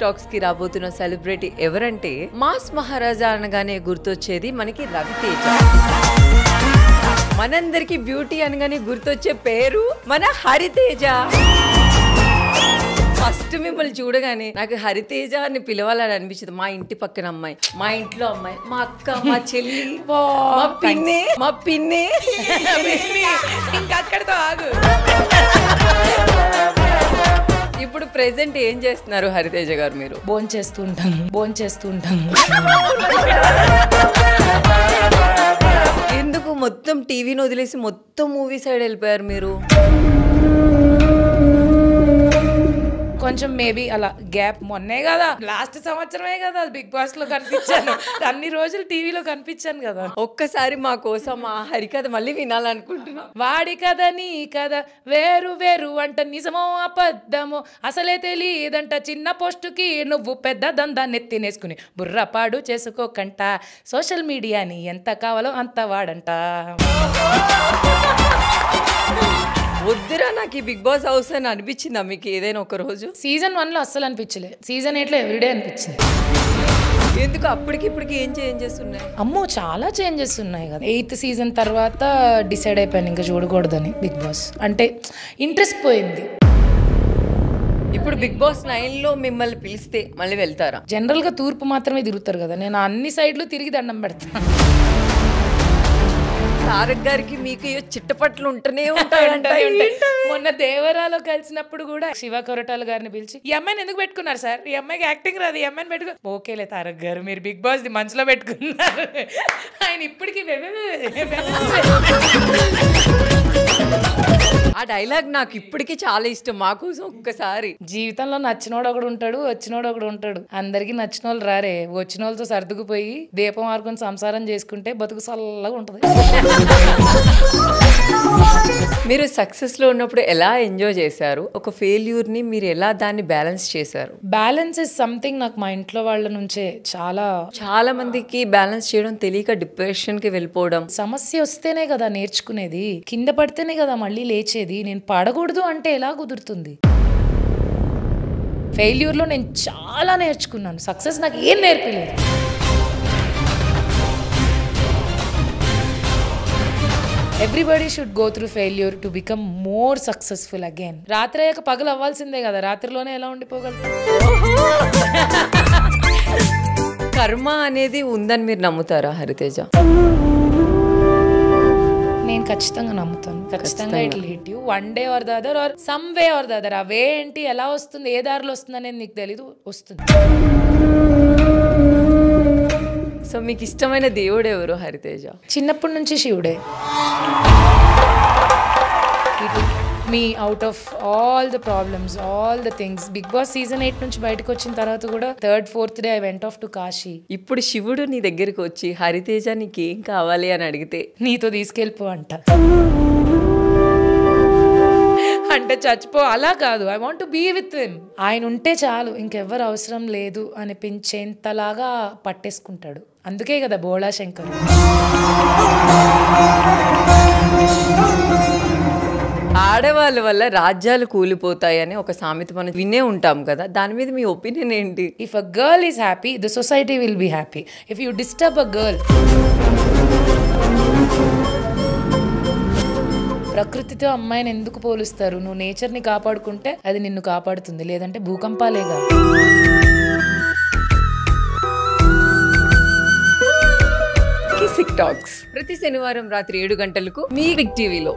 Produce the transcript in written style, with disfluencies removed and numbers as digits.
Talks కి రాబోతున్న celebrity ఎవరంటే మాస్ మహారాజా అనగానే గుర్తొచ్చేది మనకి రవితేజ. మనందరికి బ్యూటీ అనగానే గుర్తొచ్చే పేరు మన హరితేజ. ఫస్ట్ మిమ్మల్ని చూడగానే నాకు హరితేజ అని పిలవాలని అనిపించింది. మా ఇంటి పక్కన అమ్మాయి, మా ఇంట్లో అమ్మాయి, మా అక్క, మా చెల్లి, మా పిన్నే ఇంకక్కడితో ఆగు. ఇప్పుడు ప్రెసెంట్ ఏం చేస్తున్నారు హరితేజ గారు? మీరు భోంచేస్తూ ఉంటాను. ఎందుకు మొత్తం టీవీని వదిలేసి మొత్తం మూవీ సైడ్ వెళ్ళిపోయారు మీరు? కొంచెం మేబీ అలా గ్యాప్. మొన్నే కదా, లాస్ట్ సంవత్సరమే కదా బిగ్ బాస్ లో కనిపించాను. అన్ని రోజులు టీవీలో కనిపించాను కదా. ఒక్కసారి మా కోసం ఆ హరికథ మళ్ళీ వినాలనుకుంటున్నా. వాడి కథ నీ కథ వేరు వేరు అంట, నిజమో అబద్ధమో అసలే తెలియదంట, చిన్న పోస్టుకి నువ్వు పెద్ద దందాన్ని ఎత్తినేసుకుని బుర్రపాడు చేసుకోకంట, సోషల్ మీడియాని ఎంత కావాలో అంత వాడంట. వద్దురా నాకు ఈ బిగ్ బాస్ హౌస్ అని అనిపించిందా మీకు ఏదైనా ఒక రోజు? సీజన్ 1 లో అస్సలు అనిపించలే, సీజన్ 8 లో ఎవ్రీడే అనిపించింది. ఎందుకు అప్పటికిప్పటికి ఏం చేంజెస్ ఉన్నాయి? అమ్మో చాలా చేంజెస్ ఉన్నాయి కదా. 8th సీజన్ తర్వాత డిసైడ్ అయిపోయాను ఇంకా చూడకూడదని బిగ్ బాస్. అంటే ఇంట్రెస్ట్ పోయింది. ఇప్పుడు బిగ్ బాస్ 9 లో మిమ్మల్ని పిలిస్తే మళ్ళీ వెళ్తారా? జనరల్ గా తూర్పు మాత్రమే తిరుగుతారు కదా, నేను అన్ని సైడ్లు తిరిగి దండం పెడతాను. తారక్ గారికి మీకు చిట్టపట్లు ఉంటూనే ఉంటాయి. మొన్న దేవరాలో కలిసినప్పుడు కూడా శివ కొరటాల గారిని పిలిచి, ఈ అమ్మాయిని ఎందుకు పెట్టుకున్నారు సార్, ఈ అమ్మాయికి యాక్టింగ్ రాదు, ఈ అమ్మాయిని పెట్టుకో. ఓకేలే తారక్ గారు, మీరు బిగ్ బాస్ ది మనసులో పెట్టుకున్నారు. ఆయన ఇప్పటికీ ఆ డైలాగ్ నాకు ఇప్పటికీ చాలా ఇష్టం. మా కోసం ఒక్కసారి. జీవితంలో నచ్చినోడు ఒకడు ఉంటాడు, వచ్చినోడు ఒకడు ఉంటాడు. అందరికి నచ్చిన వాళ్ళు రారే, వచ్చిన వాళ్ళతో సర్దుకుపోయి దీపం ఆరుకొని సంసారం చేసుకుంటే బతుకు చల్లగా ఉంటది. మీరు సక్సెస్ లో ఉన్నప్పుడు ఎలా ఎంజాయ్ చేశారు? ఒక ఫెయిల్యూర్ ని మీరు ఎలా దాన్ని బ్యాలెన్స్ చేశారు? బ్యాలెన్స్ ఇస్ సంథింగ్ నాకు మా ఇంట్లో వాళ్ళ నుంచే చాలా మందికి బ్యాలెన్స్ చేయడం తెలియక డిప్రెషన్ కి వెళ్ళిపోవడం. సమస్య వస్తేనే కదా నేర్చుకునేది, కింద పడితేనే కదా మళ్ళీ లేచేది. నేను పడకూడదు అంటే ఎలా కుదురుతుంది? ఫెయిల్యూర్ లో నేను చాలా నేర్చుకున్నాను, సక్సెస్ నాకు ఏం నేర్పలేదు. Everybody should go through failure to become more successful again. రాత్రి అయ్యాక పగలు అవ్వాల్సిందే కదా, రాత్రిలోనే ఎలా ఉండిపోగలుగుతాం? కర్మ అనేది ఉందని మీరు నమ్ముతారా హరితేజ? నేను ఖచ్చితంగా నమ్ముతాను. ఖచ్చితంగా it will hit you one day or the other, or some way or the other. ఆ వే ఏంటి, ఎలా వస్తుంది, ఏ దారిలో వస్తుంది అనేది నీకు తెలీదు, వస్తుంది. సో మీకు ఇష్టమైన దేవుడు ఎవరు హరితేజ? చిన్నప్పటి నుంచి శివుడే. Me out of all the problems, all the things. Bigg Boss season 8 నుంచి బయటకు వచ్చిన తర్వాత కూడా 3rd 4th day I went off to Kashi. ఇప్పుడు శివుడు నీ దగ్గరికి వచ్చి హరితేజ నీకేం కావాలి అని అడిగితే నీతో తీసుకెళ్ళిపో అంట. అంటే చచ్చిపో అలా కాదు, I want to be with him. ఆయన ఉంటే చాలు, ఇంకెవ్వరు అవసరం లేదు అనిపించేంతలాగా పట్టేసుకుంటాడు. అందుకే కదా బోళా శంకర్. ఆడవాళ్ళ వల్ల రాజ్యాలు కూలిపోతాయని ఒక సామెత మనం వినే ఉంటాం కదా, దాని మీద మీ ఒపీనియన్ ఏంటి? If a girl is happy, the society will be happy. If you disturb a girl, ప్రకృతితో అమ్మాయిని ఎందుకు పోలుస్తారు? నువ్వు నేచర్ని కాపాడుకుంటే అది నిన్ను కాపాడుతుంది, లేదంటే భూకంపాలేగా. కిసిక్ టాక్స్ ప్రతి శనివారం రాత్రి 7 గంటలకు మీ బిగ్ టీవీలో.